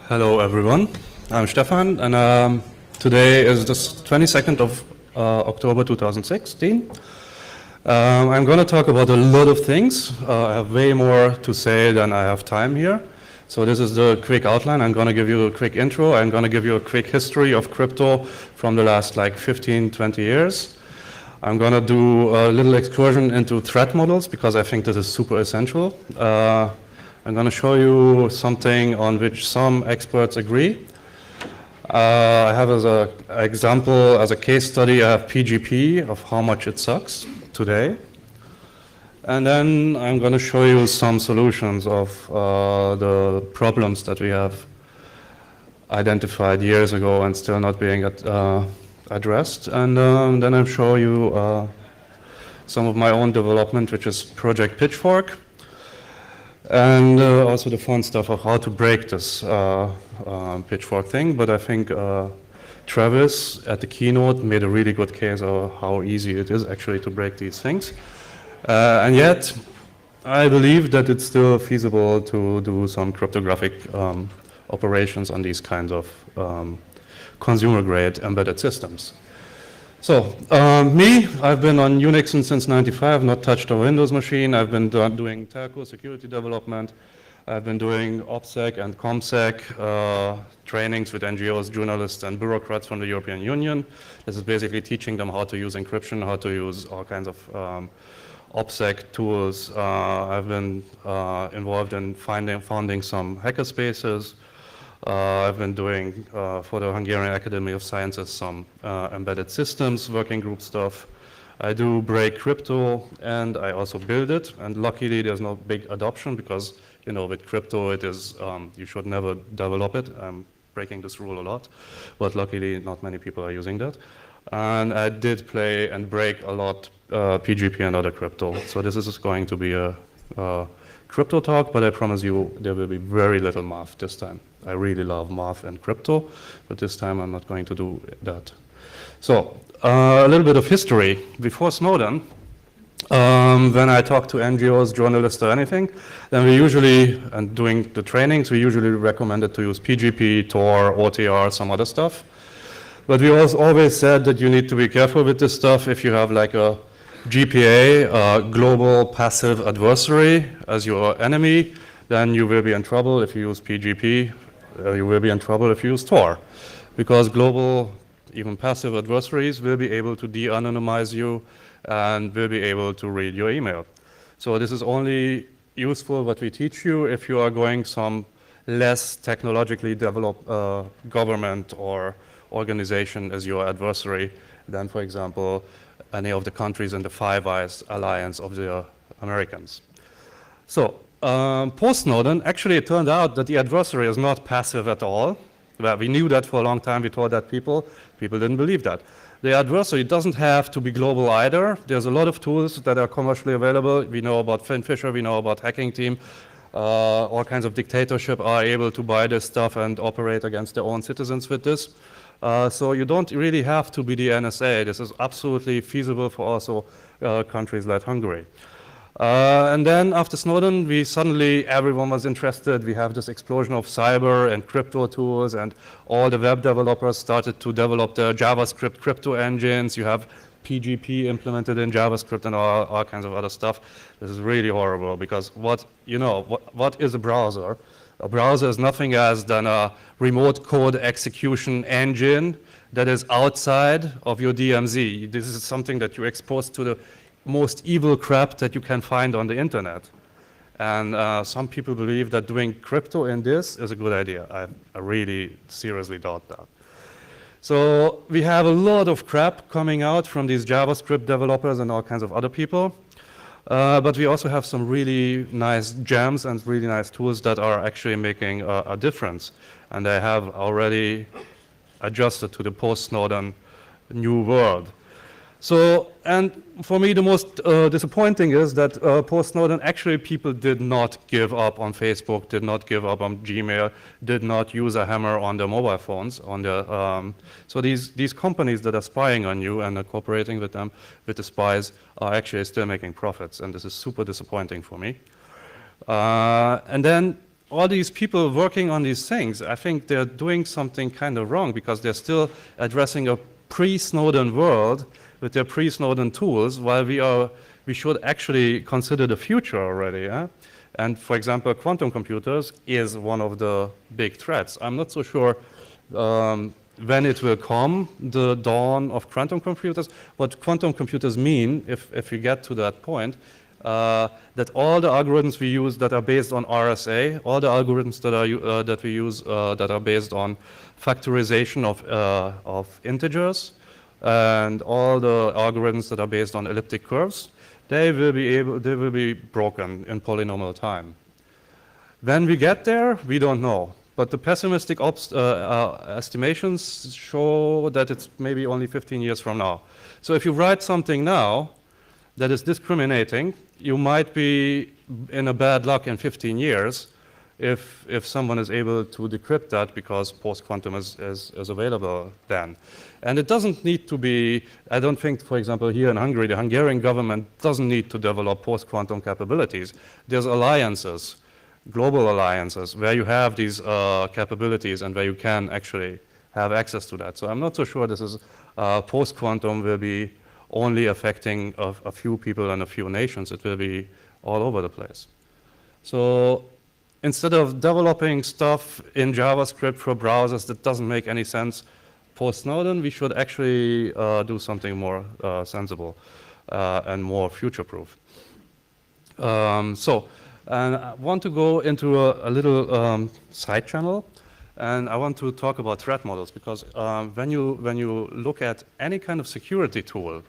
Hello everyone, I'm Stefan and today is the 22nd of October 2016. I'm going to talk about a lot of things. I have way more to say than I have time here. So this is the quick outline. I'm going to give you a quick intro. I'm going to give you a quick history of crypto from the last like 15, 20 years. I'm going to do a little excursion into threat models because I think this is super essential. I'm going to show you something on which some experts agree. I have as an example, as a case study, I have PGP of how much it sucks today. And then I'm going to show you some solutions of the problems that we have identified years ago and still not being addressed. And then I'll show you some of my own development, which is Project Pitchfork. And also the fun stuff of how to break this Pitchfork thing. But I think Travis at the keynote made a really good case of how easy it is actually to break these things. And yet, I believe that it's still feasible to do some cryptographic operations on these kinds of consumer-grade embedded systems. So, I've been on Unix since '95, not touched a Windows machine. I've been doing telco security development. I've been doing OPSEC and ComSec trainings with NGOs, journalists, and bureaucrats from the European Union. This is basically teaching them how to use encryption, how to use all kinds of OPSEC tools. I've been involved in founding some hackerspaces. I've been doing for the Hungarian Academy of Sciences some embedded systems working group stuff. I do break crypto and I also build it, and luckily there's no big adoption because, you know, with crypto it is you should never develop it. I'm breaking this rule a lot, but luckily not many people are using that. And I did play and break a lot PGP and other crypto. So this is going to be a crypto talk, but I promise you there will be very little math this time. I really love math and crypto, but this time I'm not going to do that. So a little bit of history. Before Snowden, when I talk to NGOs, journalists, or anything, then we usually, and doing the trainings, we usually recommended to use PGP, Tor, OTR, some other stuff. But we always said that you need to be careful with this stuff if you have like a GPA, global passive adversary, as your enemy, then you will be in trouble if you use PGP. You will be in trouble if you use Tor, because global, even passive adversaries will be able to de-anonymize you and will be able to read your email. So this is only useful what we teach you if you are going some less technologically developed government or organization as your adversary than, for example, any of the countries in the Five Eyes alliance of the Americans. So post-Snowden, actually it turned out that the adversary is not passive at all. Well, we knew that for a long time. We told that people didn't believe that. The adversary doesn't have to be global either. There's a lot of tools that are commercially available. We know about Finfisher, we know about Hacking Team. All kinds of dictatorship are able to buy this stuff and operate against their own citizens with this. So you don't really have to be the NSA. This is absolutely feasible for also countries like Hungary. And then after Snowden, everyone was interested. We have this explosion of cyber and crypto tools, and all the web developers started to develop their JavaScript crypto engines. You have PGP implemented in JavaScript and all kinds of other stuff. This is really horrible because what is a browser? A browser is nothing else than a remote code execution engine that is outside of your DMZ. This is something that you expose to the most evil crap that you can find on the internet. And some people believe that doing crypto in this is a good idea. I really seriously doubt that. So we have a lot of crap coming out from these JavaScript developers and all kinds of other people. But we also have some really nice gems and really nice tools that are actually making a difference. And they have already adjusted to the post-Snowden new world. So, and for me the most disappointing is that post-Snowden actually people did not give up on Facebook, did not give up on Gmail, did not use a hammer on their mobile phones. So these companies that are spying on you and are cooperating with them, with the spies, are actually still making profits, and this is super disappointing for me. And then all these people working on these things, I think they're doing something kind of wrong because they're still addressing a pre-Snowden world with their pre-Snowden tools, while we should actually consider the future already. Yeah? And for example, quantum computers is one of the big threats. I'm not so sure when it will come, the dawn of quantum computers. What quantum computers mean, if we get to that point, that all the algorithms we use that are based on RSA, all the algorithms that we use that are based on factorization of integers, and all the algorithms that are based on elliptic curves, they will be broken in polynomial time. When we get there, we don't know. But the pessimistic estimations show that it's maybe only 15 years from now. So if you write something now that is discriminating, you might be in a bad luck in 15 years if someone is able to decrypt that because post-quantum is available then. And it doesn't need to be, I don't think, for example, here in Hungary, the Hungarian government doesn't need to develop post-quantum capabilities. There's alliances, global alliances, where you have these capabilities and where you can actually have access to that. So I'm not so sure this is post-quantum will be only affecting a few people and a few nations. It will be all over the place. So instead of developing stuff in JavaScript for browsers that doesn't make any sense post-Snowden, we should actually do something more sensible and more future-proof. And I want to go into a little side channel, and I want to talk about threat models, because when you look at any kind of security tool,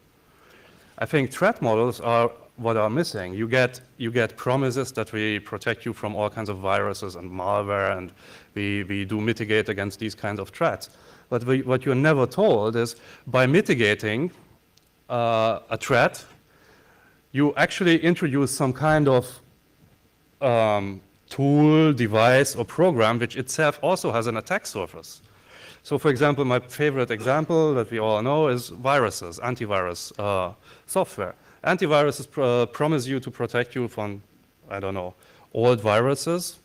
I think threat models are what are missing. You get promises that we protect you from all kinds of viruses and malware, and we do mitigate against these kinds of threats. But what you're never told is by mitigating a threat, you actually introduce some kind of tool, device, or program which itself also has an attack surface. So for example, my favorite example that we all know is viruses, antivirus software. Antiviruses promise you to protect you from, I don't know, old viruses,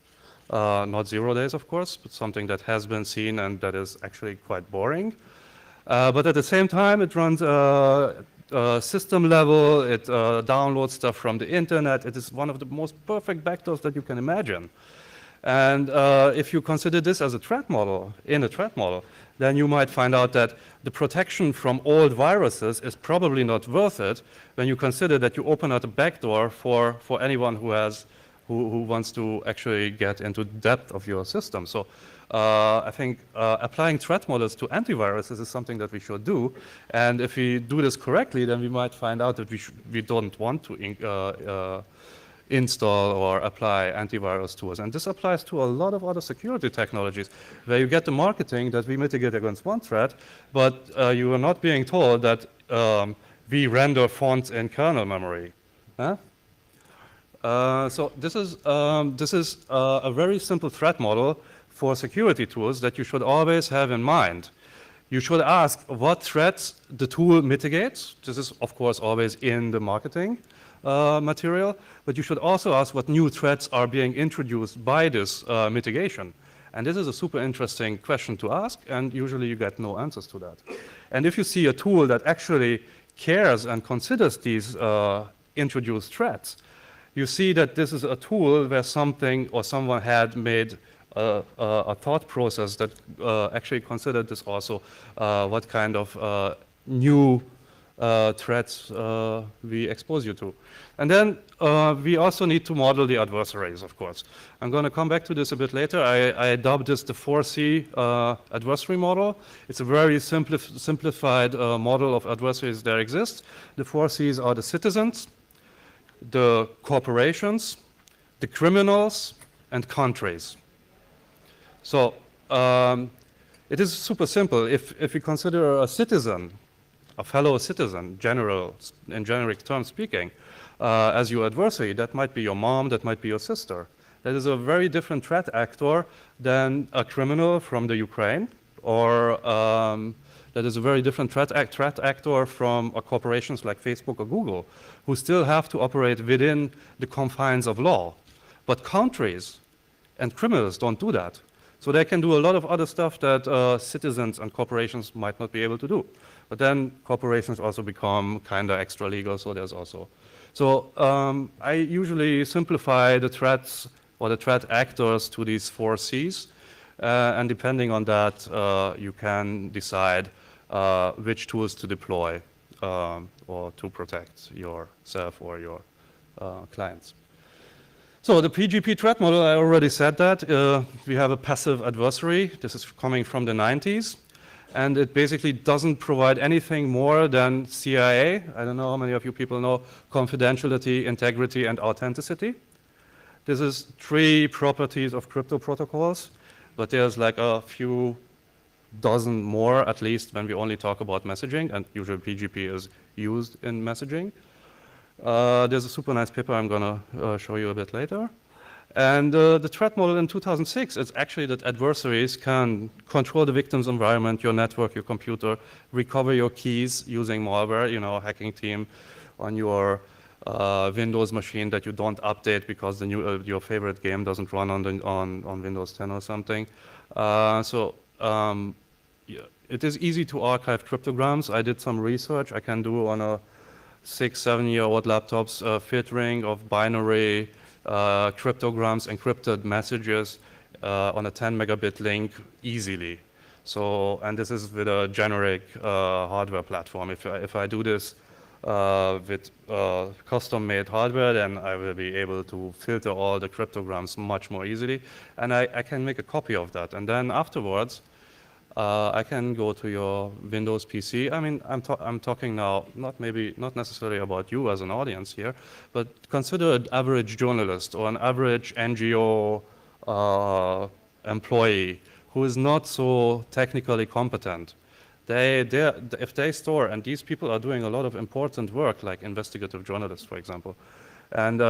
not 0 days, of course, but something that has been seen and that is actually quite boring. But at the same time, it runs system level, it downloads stuff from the internet. It is one of the most perfect backdoors that you can imagine. And if you consider this as a threat model, then you might find out that the protection from old viruses is probably not worth it when you consider that you open up a backdoor for anyone who wants to actually get into the depth of your system. So I think applying threat models to antiviruses is something that we should do. And if we do this correctly, then we might find out that we don't want to install or apply antivirus tools. And this applies to a lot of other security technologies, where you get the marketing that we mitigate against one threat, but you are not being told that we render fonts in kernel memory. Huh? So this is a very simple threat model for security tools that you should always have in mind. You should ask what threats the tool mitigates. This is, of course, always in the marketing material, but you should also ask what new threats are being introduced by this mitigation. And this is a super interesting question to ask, and usually you get no answers to that. And if you see a tool that actually cares and considers these introduced threats, you see that this is a tool where something or someone had made a thought process that actually considered this also, what kind of new threats we expose you to. And then we also need to model the adversaries, of course. I'm going to come back to this a bit later. I dubbed this the 4C adversary model. It's a very simplified model of adversaries that exist. The 4 Cs are the citizens, the corporations, the criminals, and countries. So it is super simple. If we consider a citizen, a fellow citizen, in generic terms speaking, as your adversary, that might be your mom, that might be your sister. That is a very different threat actor than a criminal from the Ukraine, or that is a very different threat actor from corporations like Facebook or Google, who still have to operate within the confines of law. But countries And criminals don't do that. So they can do a lot of other stuff that citizens and corporations might not be able to do. But then corporations also become kind of extra legal, so there's also. So I usually simplify the threats or the threat actors to these 4 Cs. And depending on that, you can decide which tools to deploy or to protect yourself or your clients. So the PGP threat model, I already said that. We have a passive adversary. This is coming from the 90s. And it basically doesn't provide anything more than CIA. I don't know how many of you people know confidentiality, integrity, and authenticity. This is 3 properties of crypto protocols, but there's like a few dozen more, at least, when we only talk about messaging, and usually PGP is used in messaging. There's a super nice paper I'm going to show you a bit later. And the threat model in 2006 is actually that adversaries can control the victim's environment, your network, your computer, recover your keys using malware, you know, hacking team on your Windows machine that you don't update because the new, your favorite game doesn't run on Windows 10 or something. Yeah, it is easy to archive cryptograms. I did some research. I can do on a 6-7-year-old laptops filtering of binary cryptograms, encrypted messages on a 10 megabit link easily. So, and this is with a generic hardware platform. If I do this with custom-made hardware, then I will be able to filter all the cryptograms much more easily. And I can make a copy of that. And then afterwards, I can go to your Windows PC. I mean, I'm talking now not necessarily about you as an audience here, but consider an average journalist or an average NGO employee who is not so technically competent. If they store, and these people are doing a lot of important work, like investigative journalists, for example, and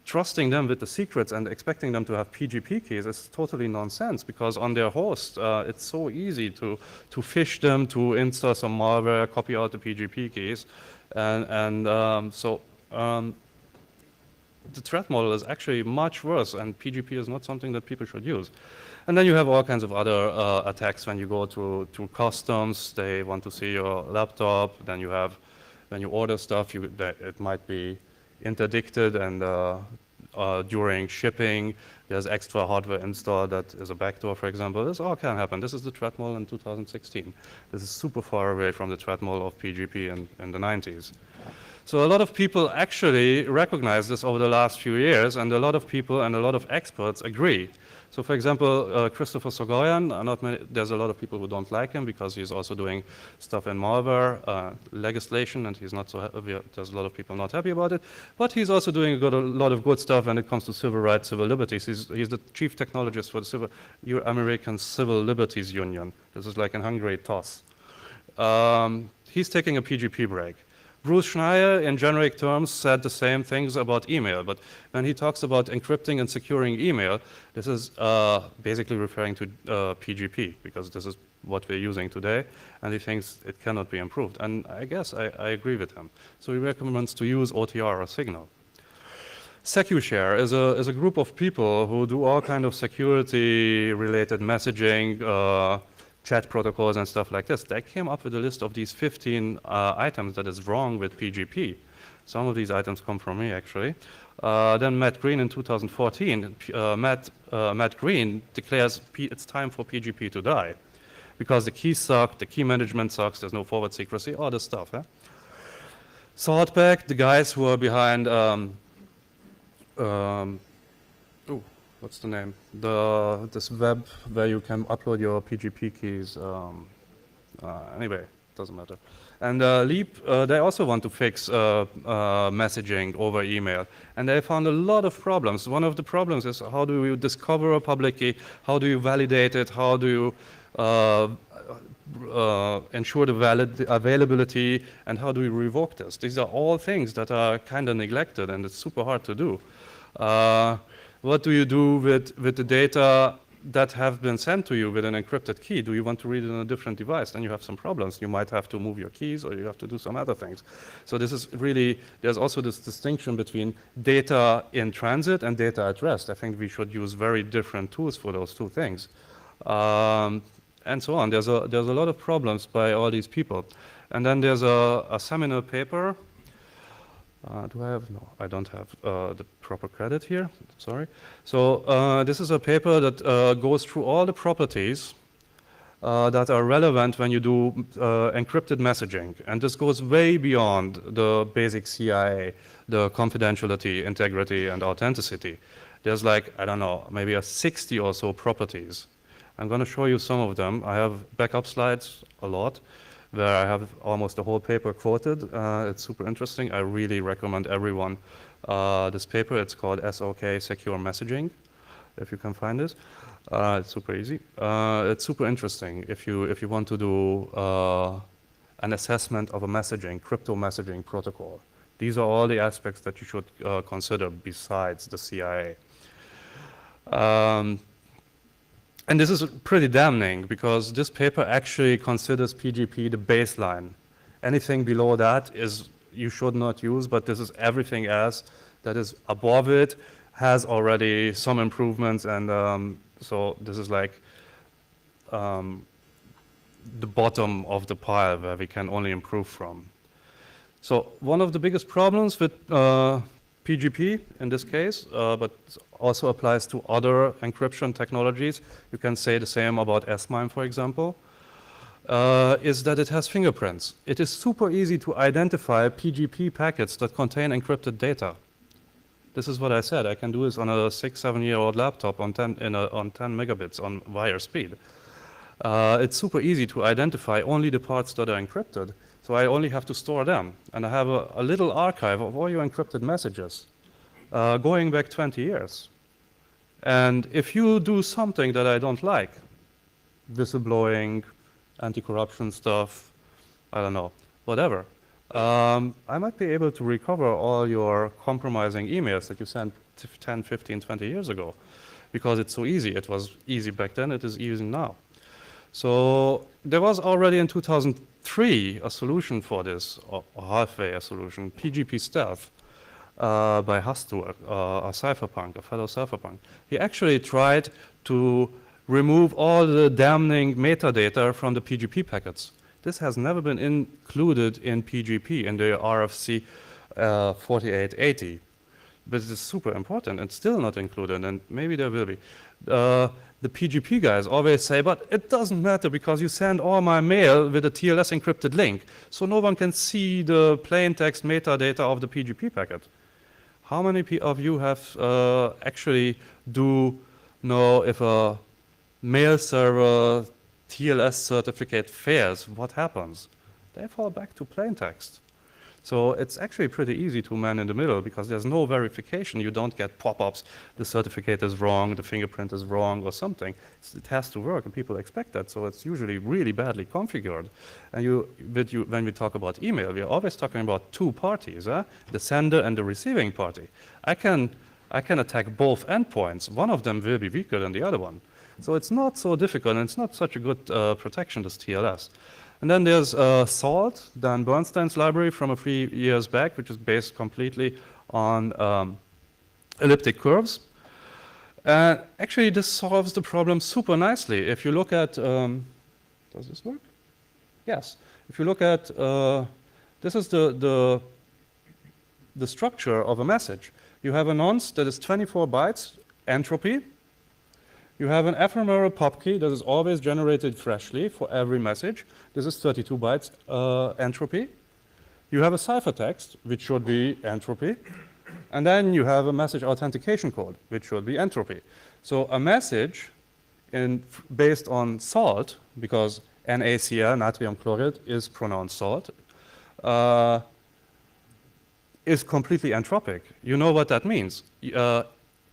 trusting them with the secrets and expecting them to have PGP keys is totally nonsense, because on their host, it's so easy to phish them, to install some malware, copy out the PGP keys. So the threat model is actually much worse, and PGP is not something that people should use. And then you have all kinds of other attacks when you go to customs. They want to see your laptop. Then you have, when you order stuff, it might be interdicted, and during shipping, there's extra hardware installed that is a backdoor, for example. This all can happen. This is the threat model in 2016. This is super far away from the threat model of PGP in the 90s. So a lot of people actually recognize this over the last few years, and a lot of people and a lot of experts agree. So, for example, Christopher Soghoian, there's a lot of people who don't like him because he's also doing stuff in malware legislation, and he's not so happy. There's a lot of people not happy about it. But he's also doing a lot of good stuff when it comes to civil rights, civil liberties. He's the chief technologist for the American Civil Liberties Union. This is like in Hungary, TOS. He's taking a PGP break. Bruce Schneier, in generic terms, said the same things about email, but when he talks about encrypting and securing email, this is basically referring to PGP, because this is what we're using today, and he thinks it cannot be improved. And I guess I agree with him. So he recommends to use OTR or Signal. SecuShare is a group of people who do all kind of security-related messaging, chat protocols and stuff like this. They came up with a list of these 15 items that is wrong with PGP. Some of these items come from me, actually. Then Matt Green in 2014, Matt Green declares it's time for PGP to die, because the keys suck, the key management sucks, there's no forward secrecy, all this stuff. Saltback, the guys who are behind what's the name? This web where you can upload your PGP keys. Anyway, doesn't matter. And Leap, they also want to fix messaging over email. And they found a lot of problems. One of the problems is, how do you discover a public key? How do you validate it? How do you ensure the valid availability? And how do you revoke this? These are all things that are kind of neglected, and it's super hard to do. What do you do with the data that have been sent to you with an encrypted key, do you want to read it on a different device? Then you have some problems. You might have to move your keys, or you have to do some other things. So this is really, there's also this distinction between data in transit and data at rest. I think we should use very different tools for those two things. And so on. There's a lot of problems by all these people. And then there's a seminal paper. Do I have? No, I don't have the proper credit here. Sorry. So this is a paper that goes through all the properties that are relevant when you do encrypted messaging. And this goes way beyond the basic CIA, the confidentiality, integrity, and authenticity. There's like, I don't know, maybe a 60 or so properties. I'm going to show you some of them. I have backup slides, a lot, where I have almost the whole paper quoted. It's super interesting. I really recommend everyone this paper. It's called SOK Secure Messaging, if you can find it. It's super easy. It's super interesting if you want to do an assessment of a messaging, crypto messaging protocol. These are all the aspects that you should consider besides the CIA. And this is pretty damning, because this paper actually considers PGP the baseline. Anything below that is you should not use, but this is everything else that is above it has already some improvements, and so this is like the bottom of the pile where we can only improve from. So one of the biggest problems with PGP in this case, but also applies to other encryption technologies, you can say the same about S-MIME, for example, is that it has fingerprints. It is super easy to identify PGP packets that contain encrypted data. This is what I said. I can do this on a 6-7-year-old laptop on 10 megabits on wire speed. It's super easy to identify only the parts that are encrypted. So I only have to store them. And I have a little archive of all your encrypted messages going back 20 years. And if you do something that I don't like, whistleblowing, anti-corruption stuff, I don't know, whatever, I might be able to recover all your compromising emails that you sent 10, 15, 20 years ago, because it's so easy. It was easy back then, it is easy now. So there was already in 2003 a solution for this, or halfway a solution, PGP Stealth by Hastur, a cypherpunk, a fellow cypherpunk. He actually tried to remove all the damning metadata from the PGP packets. This has never been included in PGP, in the RFC 4880. But it's super important and still not included, and maybe there will be. The PGP guys always say, but it doesn't matter because you send all my mail with a TLS encrypted link, so no one can see the plain text metadata of the PGP packet. How many of you have actually do know if a mail server TLS certificate fails, what happens? They fall back to plain text. So it's actually pretty easy to man in the middle, because there's no verification. You don't get pop-ups, the certificate is wrong, the fingerprint is wrong, or something. It has to work, and people expect that. So it's usually really badly configured. And when we talk about email, we're always talking about two parties, the sender and the receiving party. I can attack both endpoints. One of them will be weaker than the other one. So it's not so difficult, and it's not such a good protection as TLS. And then there's SALT, Dan Bernstein's library from a few years back, which is based completely on elliptic curves. And actually, this solves the problem super nicely. If you look at, does this work? Yes. If you look at, this is the structure of a message. You have a nonce that is 24 bytes, entropy. You have an ephemeral pub key that is always generated freshly for every message. This is 32 bytes entropy. You have a ciphertext, which should be entropy. And then you have a message authentication code, which should be entropy. So a message based on SALT, because NaCl, natrium chloride, is pronounced salt, is completely entropic. You know what that means.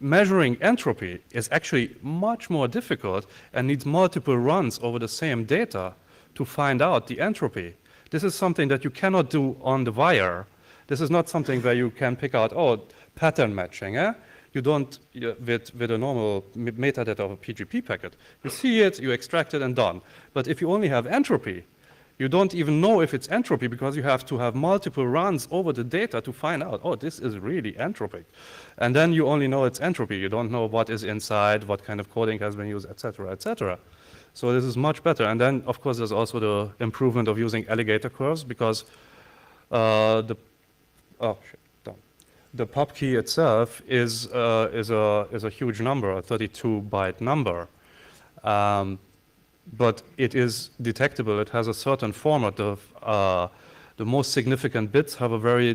Measuring entropy is actually much more difficult and needs multiple runs over the same data to find out the entropy. This is something that you cannot do on the wire. This is not something where you can pick out, oh, pattern matching. you don't, with a normal metadata of a PGP packet. You see it, you extract it, and done. But if you only have entropy, you don't even know if it's entropy because you have to have multiple runs over the data to find out, oh, this is really entropic. And then you only know it's entropy. You don't know what is inside, what kind of coding has been used, et cetera, et cetera. So this is much better. And then, of course, there's also the improvement of using alligator curves because the pub key itself is a huge number, a 32-byte number. But it is detectable. It has a certain format. The most significant bits have a very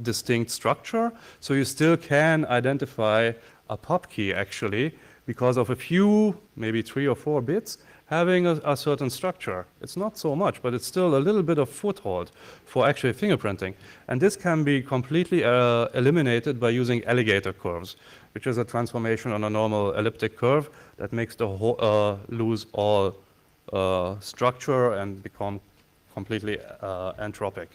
distinct structure. So you still can identify a pub key, actually, because of a few, maybe 3 or 4 bits, having a certain structure. It's not so much, but it's still a little bit of foothold for actually fingerprinting. And this can be completely eliminated by using alligator curves, which is a transformation on a normal elliptic curve that makes the whole lose all structure and become completely entropic.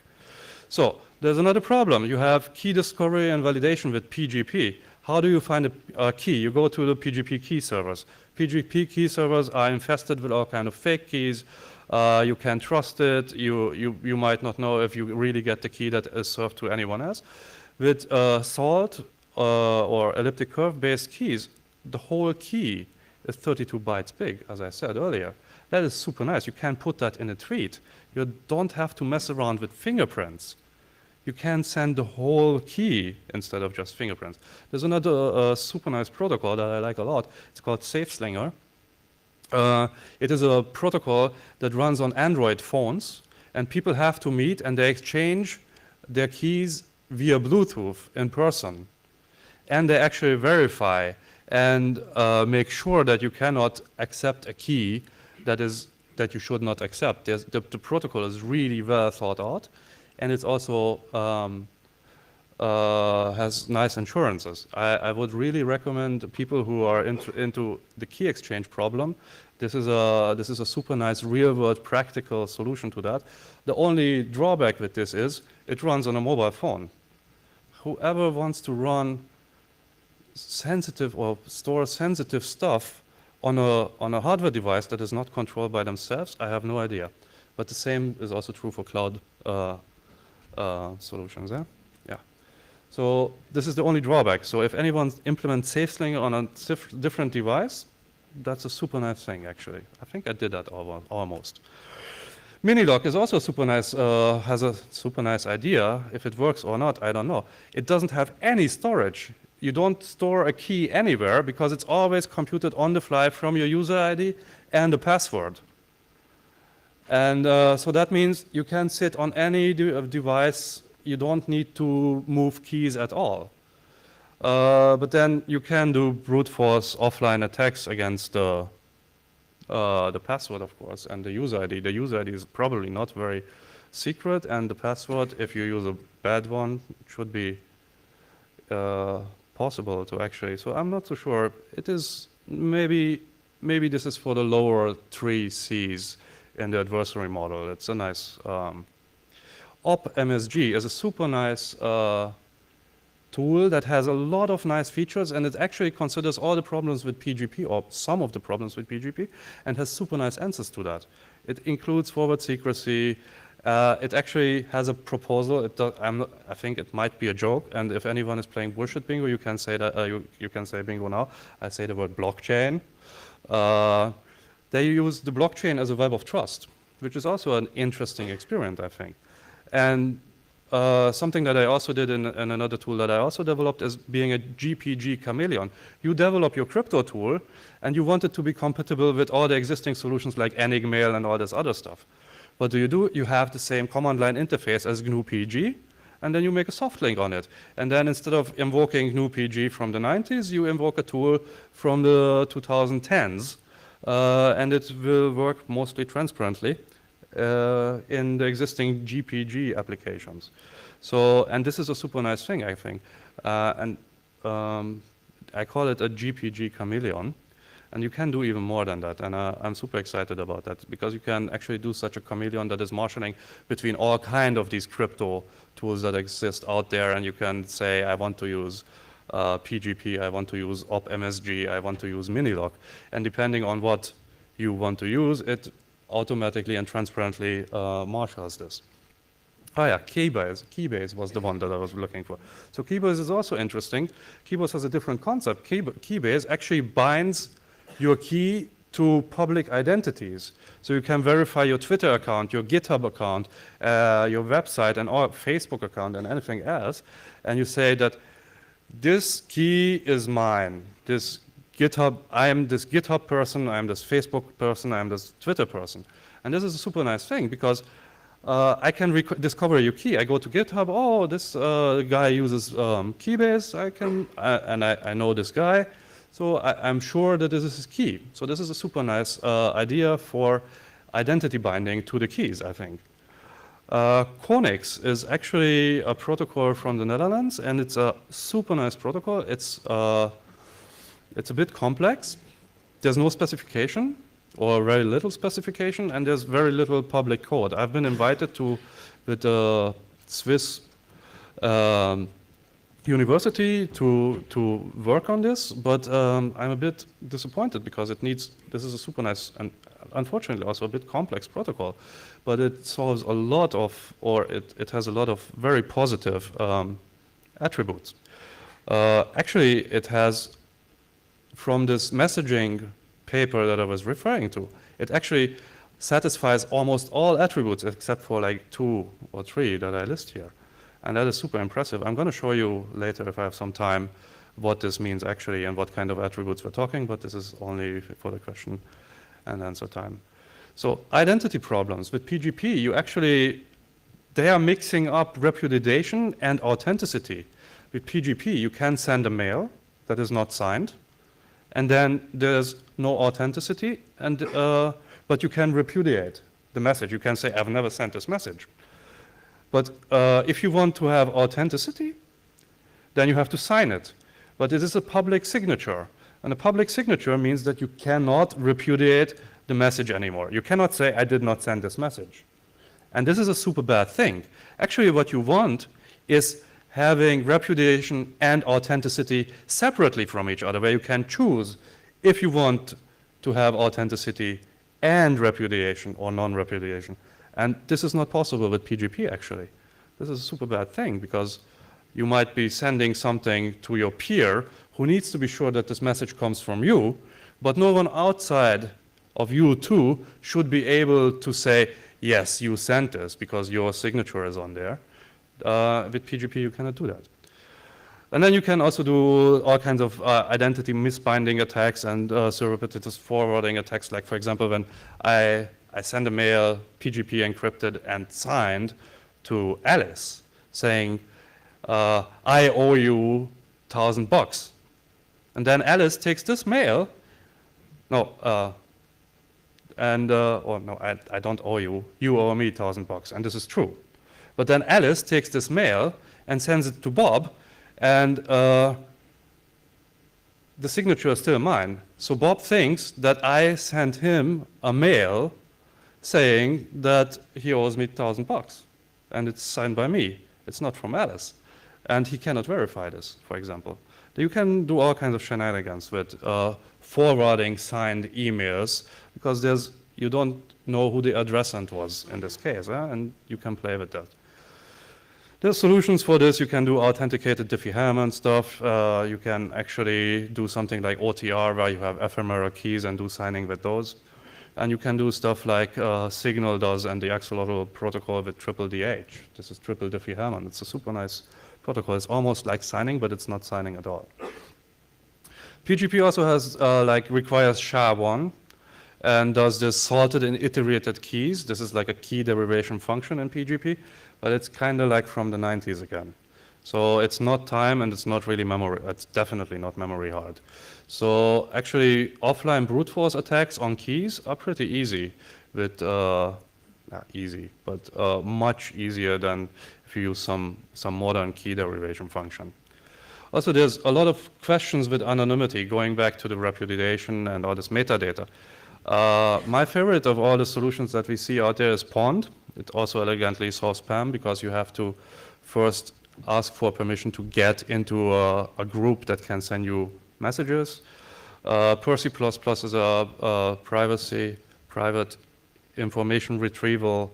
So there's another problem. You have key discovery and validation with PGP. How do you find a key? You go to the PGP key servers. PGP key servers are infested with all kind of fake keys. You can't trust it. You might not know if you really get the key that is served to anyone else. With SALT or elliptic curve-based keys, the whole key is 32 bytes big, as I said earlier. That is super nice. You can put that in a tweet. You don't have to mess around with fingerprints. You can send the whole key instead of just fingerprints. There's another super nice protocol that I like a lot. It's called SafeSlinger. It is a protocol that runs on Android phones, and people have to meet and they exchange their keys via Bluetooth in person. And they actually verify and make sure that you cannot accept a key that you should not accept. The protocol is really well thought out. And it also has nice insurances. I would really recommend people who are into the key exchange problem. This is a super nice real-world practical solution to that. The only drawback with this is it runs on a mobile phone. Whoever wants to run sensitive or store sensitive stuff on a hardware device that is not controlled by themselves, I have no idea. But the same is also true for cloud solutions. Yeah. So this is the only drawback. So if anyone implements SafeSlinger on a different device, that's a super nice thing, actually. I think I did that almost. Minilock is also super nice, has a super nice idea. If it works or not, I don't know. It doesn't have any storage. You don't store a key anywhere because it's always computed on the fly from your user ID and the password. And so that means you can sit on any device. You don't need to move keys at all. But then you can do brute force offline attacks against the password, of course, and the user ID. The user ID is probably not very secret, and the password, if you use a bad one, should be possible to actually. So I'm not so sure. It is maybe this is for the lower 3 Cs in the adversary model. It's a nice OpMSG is a super nice tool that has a lot of nice features, and it actually considers all the problems with PGP or some of the problems with PGP and has super nice answers to that. It includes forward secrecy. It actually has a proposal. I think it might be a joke, and if anyone is playing bullshit bingo, you can say that. You can say bingo now. I say the word blockchain. They use the blockchain as a web of trust, which is also an interesting experiment, I think. And something that I also did in another tool that I also developed is being a GPG chameleon. You develop your crypto tool, and you want it to be compatible with all the existing solutions like Enigmail and all this other stuff. What do? You have the same command line interface as GNU-PG, and then you make a soft link on it. And then instead of invoking GNU-PG from the 90s, you invoke a tool from the 2010s. And it will work mostly transparently in the existing GPG applications. So, and this is a super nice thing, I think. I call it a GPG chameleon. And you can do even more than that. And I'm super excited about that because you can actually do such a chameleon that is marshalling between all kind of these crypto tools that exist out there. And you can say, I want to use PGP, I want to use opmsg, I want to use Minilock. And depending on what you want to use, it automatically and transparently marshals this. Oh yeah, Keybase. Keybase was the one that I was looking for. So Keybase is also interesting. Keybase has a different concept. Keybase actually binds your key to public identities. So you can verify your Twitter account, your GitHub account, your website, and all Facebook account, and anything else. And you say that this key is mine. This GitHub, I am this GitHub person, I am this Facebook person, I am this Twitter person. And this is a super nice thing because I can discover your key. I go to GitHub. Oh, this guy uses Keybase. I know this guy, so I'm sure that this is his key. So this is a super nice idea for identity binding to the keys, I think. Konix is actually a protocol from the Netherlands, and it's a super nice protocol. It's a bit complex. There's no specification, or very little specification, and there's very little public code. I've been invited to with a Swiss university to work on this, but I'm a bit disappointed because this is a super nice and unfortunately also a bit complex protocol, but it solves a lot of, or it has a lot of very positive attributes. Actually, it has, from this messaging paper that I was referring to, it actually satisfies almost all attributes except for like 2 or 3 that I list here. And that is super impressive. I'm going to show you later, if I have some time, what this means actually and what kind of attributes we're talking, but this is only for the question and answer time. So identity problems with PGP, they are mixing up repudiation and authenticity. With PGP, you can send a mail that is not signed, and then there's no authenticity, but you can repudiate the message. You can say, I've never sent this message. But if you want to have authenticity, then you have to sign it. But it is a public signature. And a public signature means that you cannot repudiate the message anymore. You cannot say, I did not send this message. And this is a super bad thing. Actually, what you want is having repudiation and authenticity separately from each other, where you can choose if you want to have authenticity and repudiation or non-repudiation. And this is not possible with PGP, actually. This is a super bad thing because you might be sending something to your peer who needs to be sure that this message comes from you, but no one outside of you too should be able to say, yes, you sent this because your signature is on there. With PGP, you cannot do that. And then you can also do all kinds of identity misbinding attacks and surreptitious forwarding attacks. Like, for example, when I send a mail, PGP encrypted and signed to Alice, saying, I owe you $1,000. And then Alice takes this mail. No, I don't owe you. You owe me $1,000, and this is true. But then Alice takes this mail and sends it to Bob, and the signature is still mine. So Bob thinks that I sent him a mail saying that he owes me $1,000, and it's signed by me. It's not from Alice. And he cannot verify this, for example. You can do all kinds of shenanigans with forwarding signed emails, because you don't know who the addressant was in this case, and you can play with that. There's solutions for this. You can do authenticated Diffie-Hellman stuff. You can actually do something like OTR, where you have ephemeral keys and do signing with those. And you can do stuff like Signal does and the axolotl protocol with triple DH. This is triple Diffie-Hellman. It's a super nice protocol. It's almost like signing, but it's not signing at all. PGP also has requires SHA-1 and does this sorted and iterated keys. This is like a key derivation function in PGP, but it's kind of like from the 90s again. So it's not time and it's not really memory. It's definitely not memory hard. So actually, offline brute force attacks on keys are pretty easy with, not easy, but much easier than if you use some modern key derivation function. Also, there's a lot of questions with anonymity, going back to the repudiation and all this metadata. My favorite of all the solutions that we see out there is Pond. It also elegantly solves spam because you have to first ask for permission to get into a group that can send you messages. Percy++ is a private information retrieval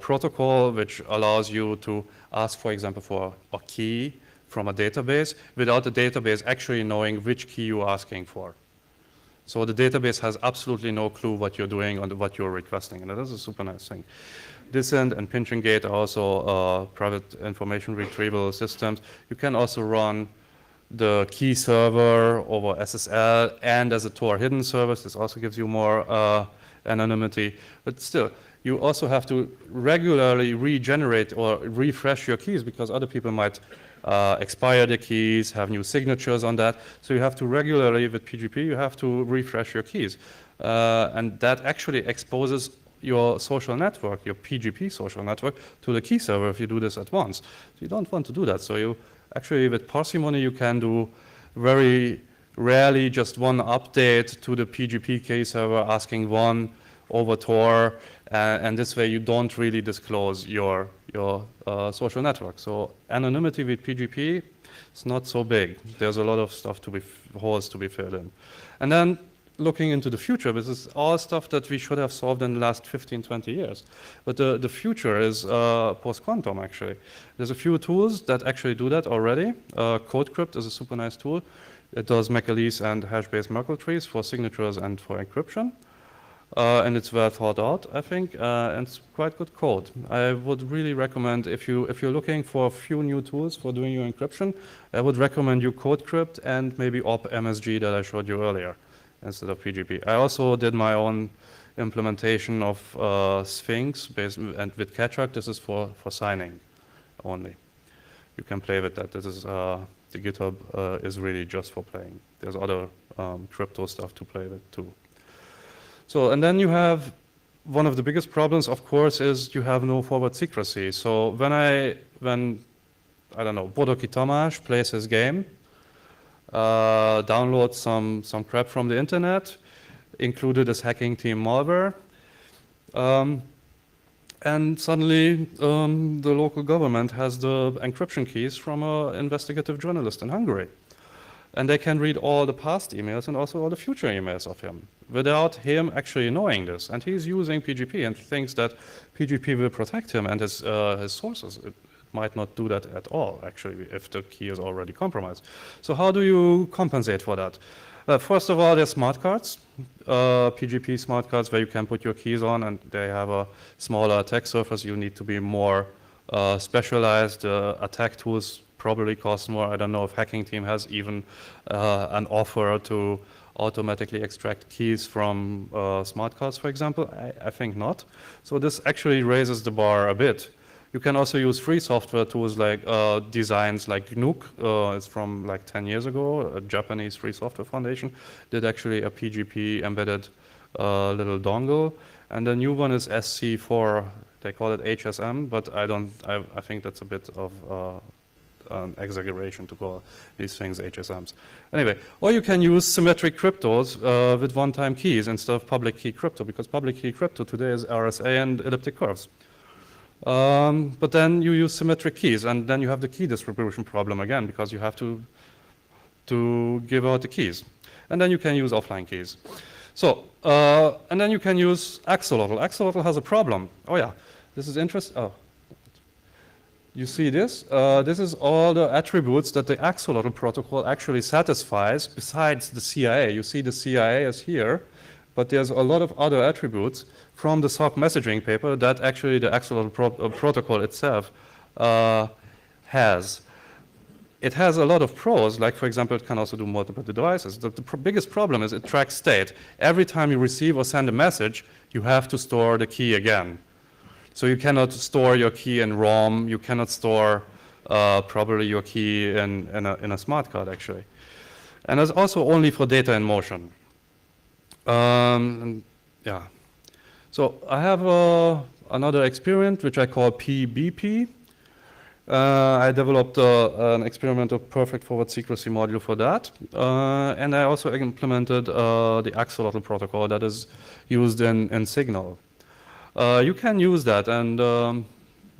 protocol, which allows you to ask, for example, for a key from a database without the database actually knowing which key you're asking for. So the database has absolutely no clue what you're doing or what you're requesting, and that is a super nice thing. Dissent and Pinch and Gate are also private information retrieval systems. You can also run the key server over SSL and as a Tor hidden service. This also gives you more anonymity, but still, you also have to regularly regenerate or refresh your keys because other people might expire their keys, have new signatures on that. So you have to regularly, with PGP, you have to refresh your keys. And that actually exposes your social network, your PGP social network, to the key server if you do this at once. So you don't want to do that. So you actually, with parsimony, you can do very rarely just one update to the PGP key server, asking one over Tor, and this way you don't really disclose your social network. So anonymity with PGP is not so big. There's a lot of stuff holes to be filled in. And then looking into the future, this is all stuff that we should have solved in the last 15, 20 years. But the future is post-quantum, actually. There's a few tools that actually do that already. CodeCrypt is a super nice tool. It does McAleese and hash-based Merkle trees for signatures and for encryption. And it's well thought out, I think, and it's quite good code. I would really recommend, if you're looking for a few new tools for doing your encryption, I would recommend you CodeCrypt and maybe OpMSG that I showed you earlier instead of PGP. I also did my own implementation of Sphinx and with Ketchup. This is for signing only. You can play with that. This is the GitHub is really just for playing. There's other crypto stuff to play with too. So, and then you have one of the biggest problems, of course, is you have no forward secrecy. So when I don't know, Bodoki Tamás plays his game, downloads some crap from the internet, included as hacking team malware, and suddenly the local government has the encryption keys from an investigative journalist in Hungary. And they can read all the past emails and also all the future emails of him without him actually knowing this. And he's using PGP and thinks that PGP will protect him and his sources. It might not do that at all, actually, if the key is already compromised. So how do you compensate for that? First of all, there's smart cards, PGP smart cards where you can put your keys on and they have a smaller attack surface. You need to be more specialized. Attack tools probably cost more. I don't know if Hacking Team has even an offer to automatically extract keys from smart cards, for example. I think not. So this actually raises the bar a bit. You can also use free software tools like designs like GNUC. It's from like 10 years ago. A Japanese free software foundation did actually a PGP embedded little dongle. And the new one is SC4. They call it HSM, but I think that's a bit of exaggeration to call these things HSMs. Anyway, or you can use symmetric cryptos with one-time keys instead of public key crypto, because public key crypto today is RSA and elliptic curves. But then you use symmetric keys, and then you have the key distribution problem again, because you have to give out the keys. And then you can use offline keys. So, and then you can use axolotl. Axolotl has a problem. Oh yeah, this is interesting. Oh. You see this? This is all the attributes that the axolotl protocol actually satisfies besides the CIA. You see the CIA is here, but there's a lot of other attributes from the SOC messaging paper that actually the axolotl protocol itself has. It has a lot of pros, like for example, it can also do multiple devices. The biggest problem is it tracks state. Every time you receive or send a message, you have to store the key again. So you cannot store your key in ROM. You cannot store probably your key in a smart card, actually. And it's also only for data in motion. Yeah. So I have another experiment, which I call PBP. I developed an experimental perfect forward secrecy module for that. And I also implemented the axolotl protocol that is used in Signal. You can use that, and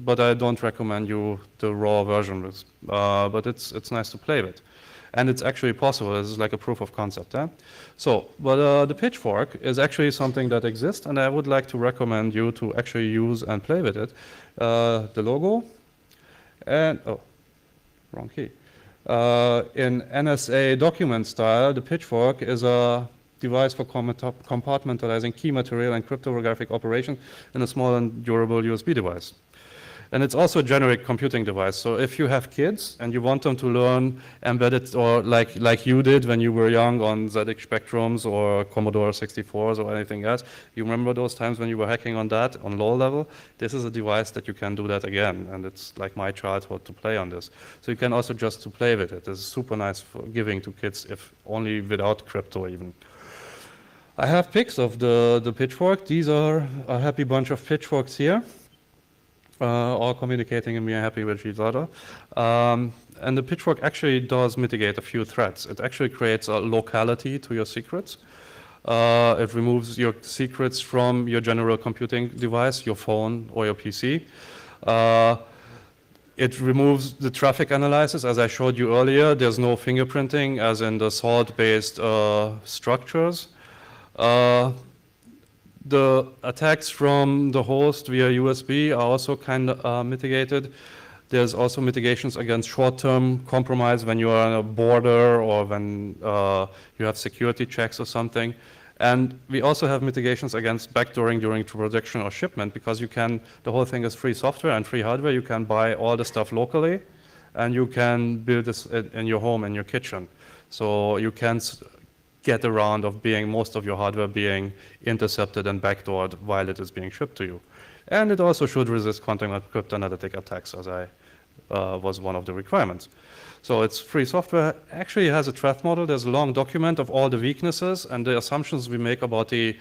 but I don't recommend you the raw version. But it's nice to play with. And it's actually possible. This is like a proof of concept. So, but the pitchfork is actually something that exists, and I would like to recommend you to actually use and play with it. The logo, and oh, wrong key. In NSA document style, the pitchfork is a device for compartmentalizing key material and cryptographic operation in a small and durable USB device. And it's also a generic computing device. So if you have kids and you want them to learn embedded, or like you did when you were young on ZX Spectrums or Commodore 64s or anything else, you remember those times when you were hacking on that on low level? This is a device that you can do that again. And it's like my childhood to play on this. So you can also just to play with it. It's super nice for giving to kids, if only without crypto even. I have pics of the pitchfork. These are a happy bunch of pitchforks here. All communicating and being happy with each other. And the pitchfork actually does mitigate a few threats. It actually creates a locality to your secrets. It removes your secrets from your general computing device, your phone or your PC. It removes the traffic analysis. As I showed you earlier, there's no fingerprinting as in the salt-based structures. The attacks from the host via USB are also kind of mitigated. There's also mitigations against short-term compromise when you are on a border or when you have security checks or something. And we also have mitigations against backdooring during production or shipment, because you can, the whole thing is free software and free hardware. You can buy all the stuff locally, and you can build this in your home, in your kitchen. So you can get around of being most of your hardware being intercepted and backdoored while it is being shipped to you. And it also should resist quantum cryptanalytic attacks, as I was one of the requirements. So it's free software. Actually, it has a threat model. There's a long document of all the weaknesses and the assumptions we make about the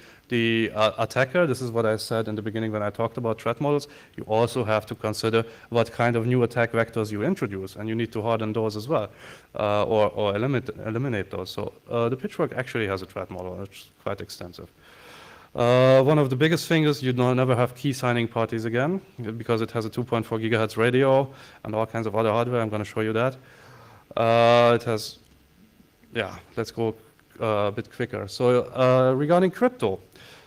attacker. This is what I said in the beginning when I talked about threat models. You also have to consider what kind of new attack vectors you introduce, and you need to harden those as well, or eliminate those. So the pitchfork actually has a threat model. It's quite extensive. One of the biggest things is you never have key signing parties again, because it has a 2.4 gigahertz radio and all kinds of other hardware. I'm going to show you that. It has, yeah, let's go a bit quicker. So regarding crypto,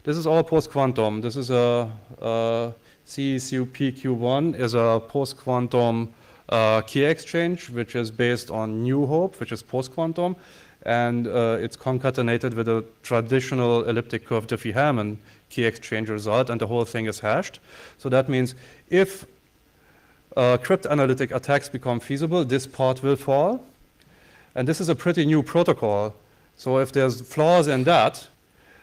this is all post-quantum. This is a CECUP-Q1 is a post-quantum key exchange, which is based on New Hope, which is post-quantum. And it's concatenated with a traditional elliptic curve Diffie-Hellman key exchange result, and the whole thing is hashed. So that means if cryptanalytic attacks become feasible, this part will fall. And this is a pretty new protocol. So if there's flaws in that,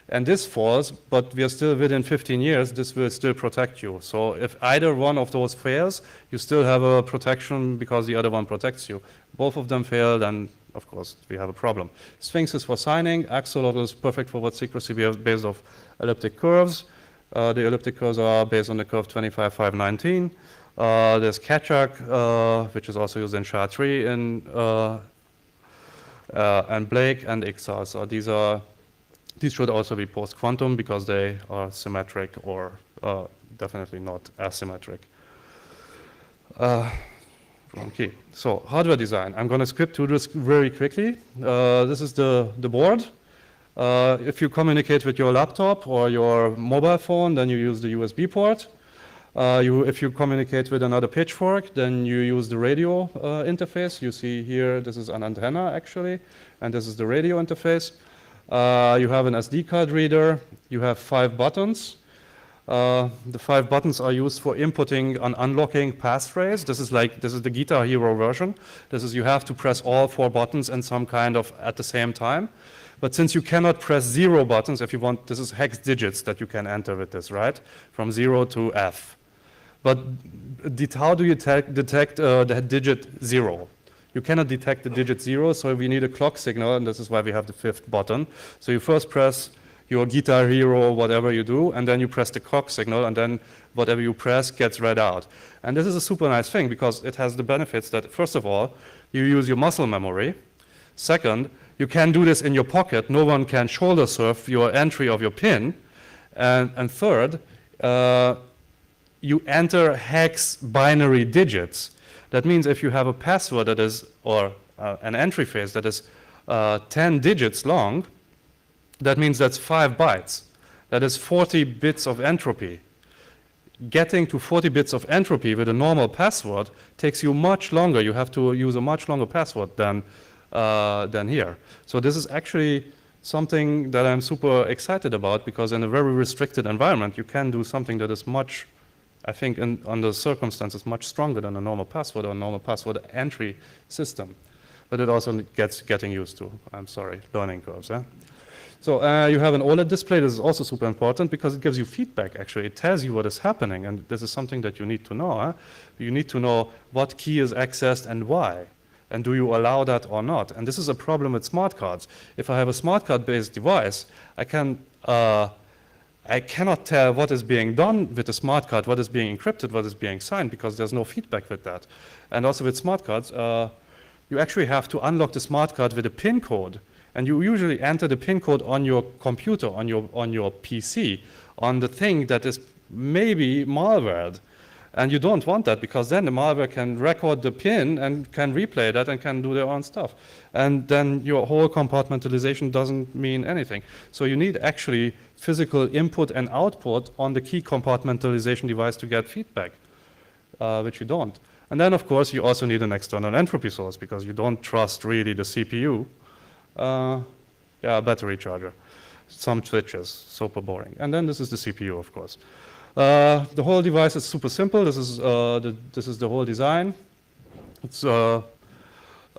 and this falls, but we are still within 15 years, this will still protect you. So if either one of those fails, you still have a protection because the other one protects you. Both of them fail, then of course we have a problem. Sphinx is for signing. Axolotl is perfect for what secrecy we have based off elliptic curves. The elliptic curves are based on the curve 25519. There's Kachak, which is also used in SHA-3 and Blake and Ixar. So these should also be post-quantum because they are symmetric or definitely not asymmetric. Okay, so hardware design. I'm going to skip through this very quickly. This is the board. If you communicate with your laptop or your mobile phone, then you use the USB port. If you communicate with another pitchfork, then you use the radio interface. You see here, this is an antenna actually, and this is the radio interface. You have an SD card reader. You have 5 buttons. The 5 buttons are used for inputting and unlocking passphrase. This is the Guitar Hero version. This is you have to press all 4 buttons in some kind of at the same time. But since you cannot press 0 buttons, if you want, this is hex digits that you can enter with this, right? From 0 to F. But how do you detect the digit 0? You cannot detect the digit 0, so we need a clock signal, and this is why we have the 5th button. So you first press your Guitar Hero, whatever you do, and then you press the clock signal, and then whatever you press gets read out. And this is a super nice thing because it has the benefits that, first of all, you use your muscle memory. Second, you can do this in your pocket. No one can shoulder surf your entry of your PIN. And third, you enter hex binary digits. That means if you have a password that is, or an entry phrase that is 10 digits long, that means that's 5 bytes. That is 40 bits of entropy. Getting to 40 bits of entropy with a normal password takes you much longer. You have to use a much longer password than here. So this is actually something that I'm super excited about, because in a very restricted environment, you can do something that is much, I think, under circumstances, much stronger than a normal password or a normal password entry system. But it also gets getting used to. I'm sorry, learning curves. So you have an OLED display. This is also super important because it gives you feedback, actually. It tells you what is happening, and this is something that you need to know. You need to know what key is accessed and why, and do you allow that or not. And this is a problem with smart cards. If I have a smart card-based device, I cannot tell what is being done with the smart card, what is being encrypted, what is being signed, because there's no feedback with that. And also with smart cards, you actually have to unlock the smart card with a PIN code. And you usually enter the PIN code on your computer, on your PC, on the thing that is maybe malwared. And you don't want that, because then the malware can record the PIN and can replay that and can do their own stuff. And then your whole compartmentalization doesn't mean anything. So you need actually physical input and output on the key compartmentalization device to get feedback, which you don't. And then, of course, you also need an external entropy source, because you don't trust really the CPU. Battery charger, some switches, super boring. And then this is the CPU, of course. The whole device is super simple. This is the whole design. It's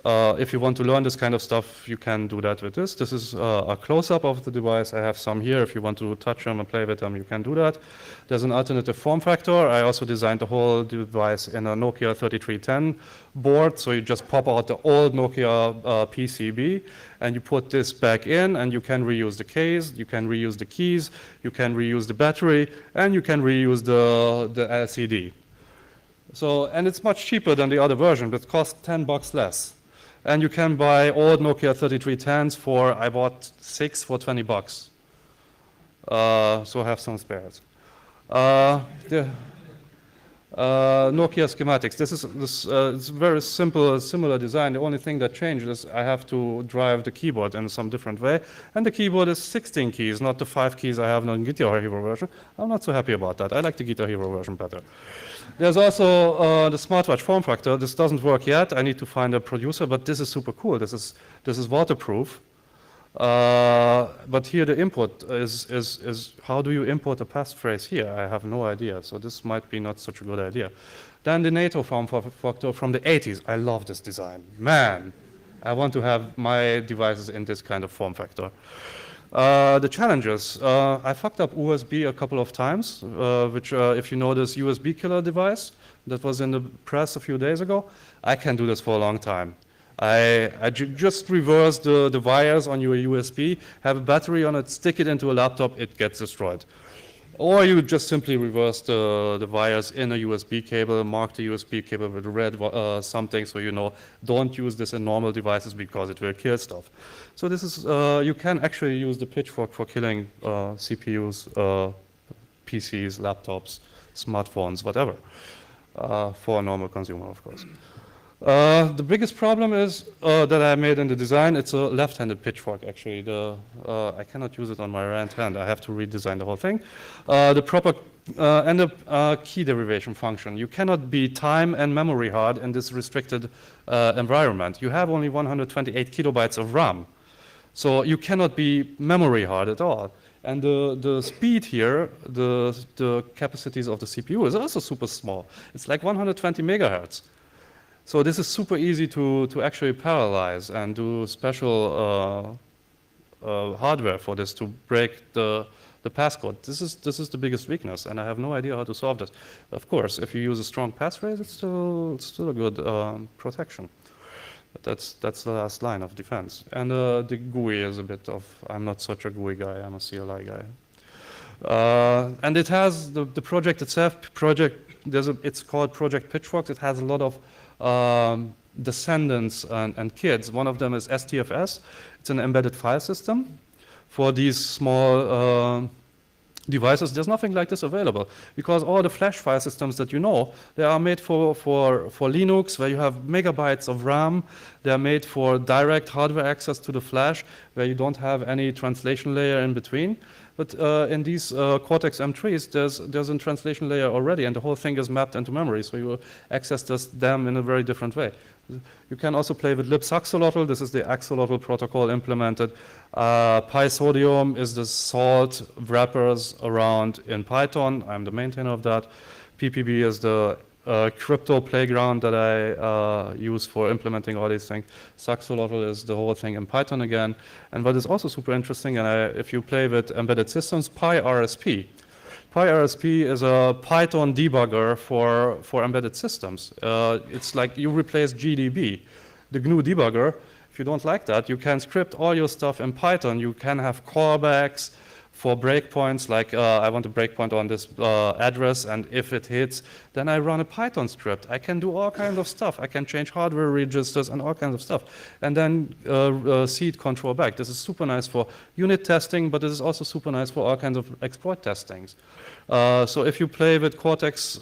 if you want to learn this kind of stuff, you can do that with this. This is a close-up of the device. I have some here. If you want to touch them and play with them, you can do that. There's an alternative form factor. I also designed the whole device in a Nokia 3310 board. So you just pop out the old Nokia PCB, and you put this back in, and you can reuse the case, you can reuse the keys, you can reuse the battery, and you can reuse the LCD. So, and it's much cheaper than the other version, but it costs $10 less. And you can buy old Nokia 3310s for, I bought 6 for $20. So I have some spares. The Nokia schematics. It's very simple, similar design. The only thing that changed is I have to drive the keyboard in some different way. And the keyboard is 16 keys, not the 5 keys I have in the Guitar Hero version. I'm not so happy about that. I like the Guitar Hero version better. There's also the smartwatch form factor. This doesn't work yet. I need to find a producer, but this is super cool. This is waterproof. But here the input is how do you import a passphrase here? I have no idea. So this might be not such a good idea. Then the NATO form factor from the 80s. I love this design. Man, I want to have my devices in this kind of form factor. The challenges. I fucked up USB a couple of times, which if you know this USB killer device that was in the press a few days ago, I can do this for a long time. I just reverse the wires on your USB, have a battery on it, stick it into a laptop, it gets destroyed. Or you just simply reverse the wires in a USB cable, mark the USB cable with red something, so you know, don't use this in normal devices because it will kill stuff. So this is, you can actually use the pitchfork for killing CPUs, PCs, laptops, smartphones, whatever, for a normal consumer, of course. The biggest problem is that I made in the design, it's a left-handed pitchfork, actually. I cannot use it on my right hand. I have to redesign the whole thing. The proper and the key derivation function. You cannot be time and memory hard in this restricted environment. You have only 128 kilobytes of RAM. So you cannot be memory hard at all. And the speed here, the capacities of the CPU is also super small. It's like 120 megahertz. So this is super easy to actually parallelize and do special hardware for this to break the passcode. This is the biggest weakness, and I have no idea how to solve this. Of course, if you use a strong passphrase, it's still a good protection. But that's the last line of defense. And the GUI is a bit of, I'm not such a GUI guy, I'm a CLI guy. And it has the project itself, it's called Project Pitchforks. It has a lot of descendants and kids. One of them is STFS. It's an embedded file system for these small devices, there's nothing like this available, because all the flash file systems that you know, they are made for Linux, where you have megabytes of RAM. They're made for direct hardware access to the flash, where you don't have any translation layer in between. But in these Cortex M3s, there's a translation layer already, and the whole thing is mapped into memory, so you access them in a very different way. You can also play with libsaxolotl. This is the axolotl protocol implemented. PySodium is the salt wrappers around in Python. I'm the maintainer of that. PPB is the crypto playground that I use for implementing all these things. Saxolotl is the whole thing in Python again. And what is also super interesting, and if you play with embedded systems, PyRSP. PyRSP is a Python debugger for embedded systems. It's like you replace GDB, the GNU debugger. If you don't like that, you can script all your stuff in Python. You can have callbacks for breakpoints, like I want a breakpoint on this address, and if it hits, then I run a Python script. I can do all kinds of stuff. I can change hardware registers and all kinds of stuff, and then seed control back. This is super nice for unit testing, but this is also super nice for all kinds of exploit testings. So if you play with Cortex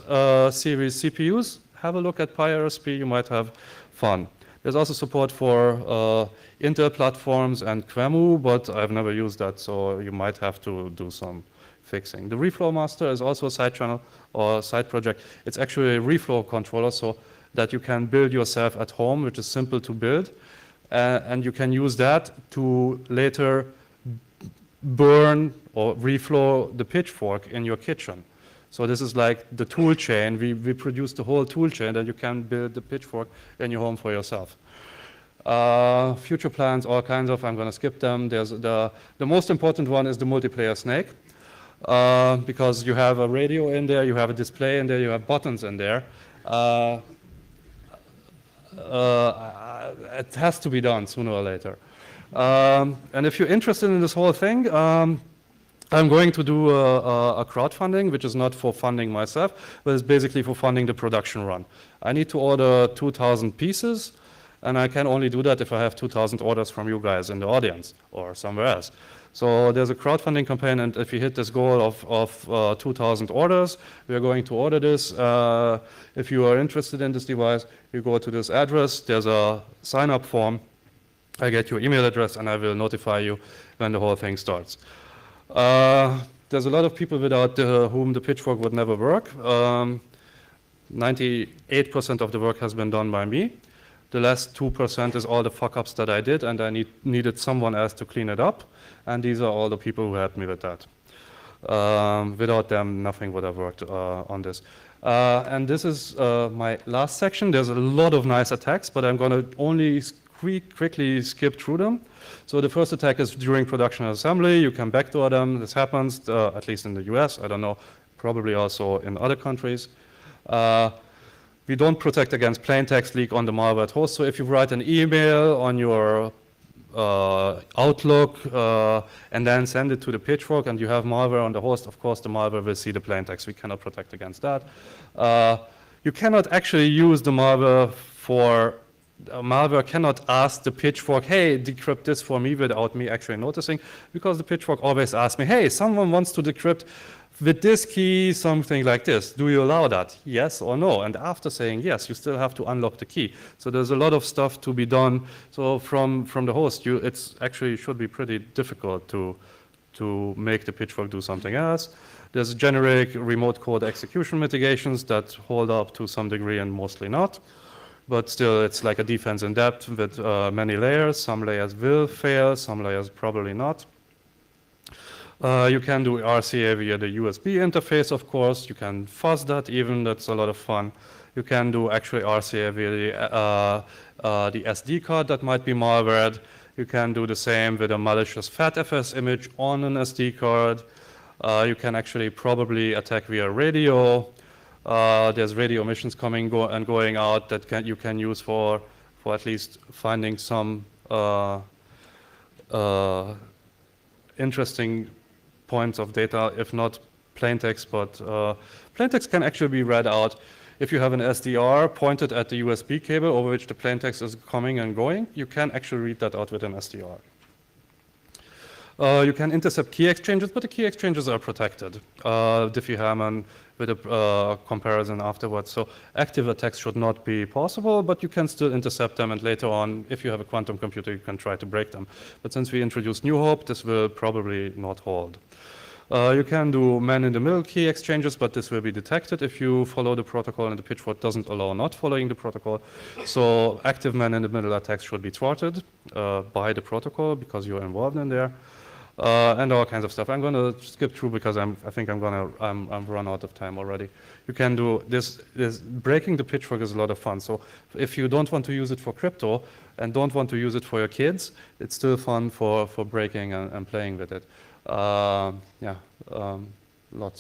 series CPUs, have a look at PyRSP. You might have fun. There's also support for Intel platforms and QEMU, but I've never used that, so you might have to do some fixing. The Reflow Master is also a side channel or side project. It's actually a reflow controller, so that you can build yourself at home, which is simple to build, and you can use that to later burn or reflow the pitchfork in your kitchen. So this is like the tool chain. We produce the whole tool chain that you can build the pitchfork in your home for yourself. Future plans, all kinds of, I'm going to skip them. There's the most important one is the multiplayer snake, because you have a radio in there, you have a display in there, you have buttons in there. It has to be done sooner or later. And if you're interested in this whole thing, I'm going to do a crowdfunding, which is not for funding myself, but it's basically for funding the production run. I need to order 2,000 pieces, and I can only do that if I have 2,000 orders from you guys in the audience or somewhere else. So there's a crowdfunding campaign, and if you hit this goal of 2,000 orders, we are going to order this. If you are interested in this device, you go to this address. There's a sign-up form. I get your email address, and I will notify you when the whole thing starts. There's a lot of people without whom the pitchfork would never work. 98% of the work has been done by me. The last 2% is all the fuck-ups that I did, and I needed someone else to clean it up. And these are all the people who helped me with that. Without them, nothing would have worked on this. And this is my last section. There's a lot of nice attacks, but I'm going to only quickly skip through them. So the first attack is during production assembly. You can backdoor them. This happens, at least in the US. I don't know, probably also in other countries. We don't protect against plain text leak on the malware at host. So if you write an email on your Outlook and then send it to the pitchfork and you have malware on the host, of course the malware will see the plain text. We cannot protect against that. You cannot actually use the malware for malware cannot ask the pitchfork, hey, decrypt this for me without me actually noticing, because the pitchfork always asks me, hey, someone wants to decrypt with this key, something like this. Do you allow that? Yes or no? And after saying yes, you still have to unlock the key. So there's a lot of stuff to be done. So from the host, it's actually should be pretty difficult to make the pitchfork do something else. There's generic remote code execution mitigations that hold up to some degree and mostly not. But still, it's like a defense in depth with many layers. Some layers will fail, some layers probably not. You can do RCA via the USB interface, of course. You can fuzz that even, that's a lot of fun. You can do actually RCA via the SD card that might be malwared. You can do the same with a malicious FATFS image on an SD card. You can actually probably attack via radio. There's radio missions coming and going out that you can use for at least finding some interesting points of data, if not plain text, but plain text can actually be read out. If you have an SDR pointed at the USB cable over which the plain text is coming and going, you can actually read that out with an SDR. You can intercept key exchanges, but the key exchanges are protected. Diffie-Hellman with a comparison afterwards. So active attacks should not be possible, but you can still intercept them, and later on, if you have a quantum computer, you can try to break them. But since we introduced New Hope, this will probably not hold. You can do man-in-the-middle key exchanges, but this will be detected if you follow the protocol, and the pitchfork doesn't allow not following the protocol. So active man-in-the-middle attacks should be thwarted by the protocol because you're involved in there. And all kinds of stuff. I'm going to skip through because I think I'm run out of time already. You can do this. Breaking the pitchfork is a lot of fun. So if you don't want to use it for crypto and don't want to use it for your kids, it's still fun for breaking and playing with it. Lots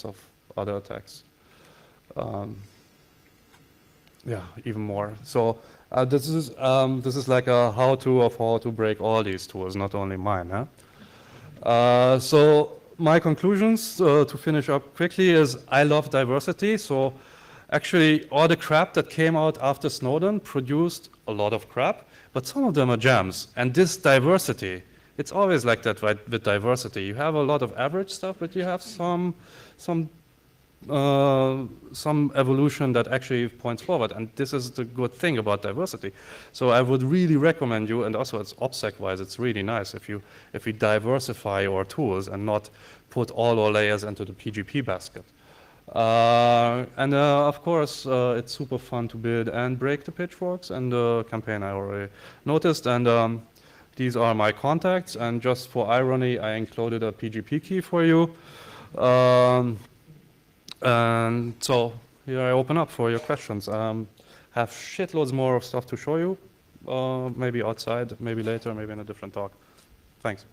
of other attacks. Even more. So this is like a how-to of how to break all these tools, not only mine. Huh? So my conclusions to finish up quickly is I love diversity. So actually all the crap that came out after Snowden produced a lot of crap, but some of them are gems. And this diversity, it's always like that, right, with diversity. You have a lot of average stuff, but you have some evolution that actually points forward, and this is the good thing about diversity. So I would really recommend you, and also it's OPSEC-wise, it's really nice if we diversify our tools and not put all our layers into the PGP basket. Of course, it's super fun to build and break the pitchforks, and the campaign I already noticed, and these are my contacts, and just for irony, I included a PGP key for you. And so here I open up for your questions. Have shitloads more of stuff to show you, maybe outside, maybe later, maybe in a different talk. Thanks.